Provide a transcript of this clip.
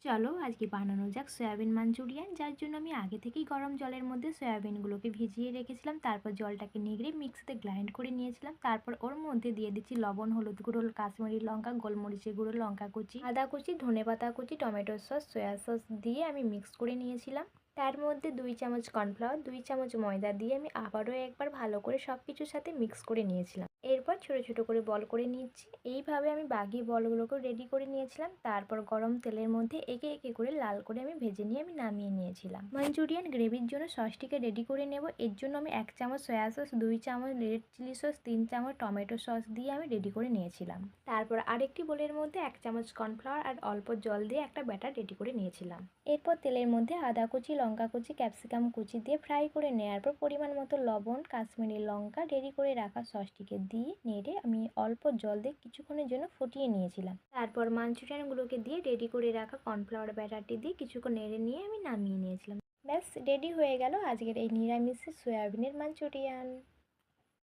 চলো আজকে বানানো যাক সয়াবিন মাঞ্চুরিয়ান, যার জন্য আমি আগে থেকেই গরম জলের মধ্যে সয়াবিনগুলোকে ভিজিয়ে রেখেছিলাম। তারপর জলটাকে নিগড়ে মিক্সিতে গ্রাইন্ড করে নিয়েছিলাম। তারপর ওর মধ্যে দিয়ে দিচ্ছি লবণ, হলুদ গুঁড়ো, কাশ্মীরি লঙ্কা, গোলমরিচের গুঁড়ো, লঙ্কা কুচি, আদা কুচি, ধনেপাতা কুচি, টমেটো সস, সয়া সস দিয়ে আমি মিক্স করে নিয়েছিলাম। তার মধ্যে 2 চামচ কর্নফ্লাওয়ার, 2 চামচ ময়দা দিয়ে আমি আবারও একবার ভালো করে সব কিছুর সাথে মিক্স করে নিয়েছিলাম। এরপর ছোট ছোট করে বল করে নিচ্ছি। এইভাবে আমি বাকি বলগুলোকেও রেডি করে নিয়েছিলাম। তারপর গরম তেলের মধ্যে একে একে করে লাল করে আমি ভেজে নিয়ে আমি নামিয়ে নিয়েছিলাম। মাঞ্চুরিয়ান গ্রেভির জন্য সসটিকে রেডি করে নেব। এর জন্য আমি 1 চামচ সয়া সস, 2 চামচ রেড চিলি সস, 3 চামচ টমেটো সস দিয়ে আমি রেডি করে নিয়েছিলাম। তারপর আরেকটি বোলের মধ্যে 1 চামচ কর্নফ্লাওয়ার আর অল্প জল দিয়ে একটা ব্যাটার রেডি করে নিয়েছিলাম। এরপর তেলের মধ্যে আদা কুচি, লঙ্কা কুচি, ক্যাপসিকাম কুচি দিয়ে ফ্রাই করে নেওয়ার পর পরিমাণ মতো লবণ, কাশ্মীরি লঙ্কা, রেডি করে রাখা সসটিকে দিয়ে নেড়ে আমি অল্প জল দিয়ে কিছুক্ষণের জন্য ফুটিয়ে নিয়েছিলাম। তারপর মাঞ্চুরিয়ানগুলোকে দিয়ে রেডি করে রাখা কর্নফ্লাওয়ার ব্যাটারটি দিয়ে কিছুক্ষণ নেড়ে নিয়ে আমি নামিয়ে নিয়েছিলাম। ব্যাস রেডি হয়ে গেল আজকের এই নিরামিষ সয়াবিনের মাঞ্চুরিয়ান।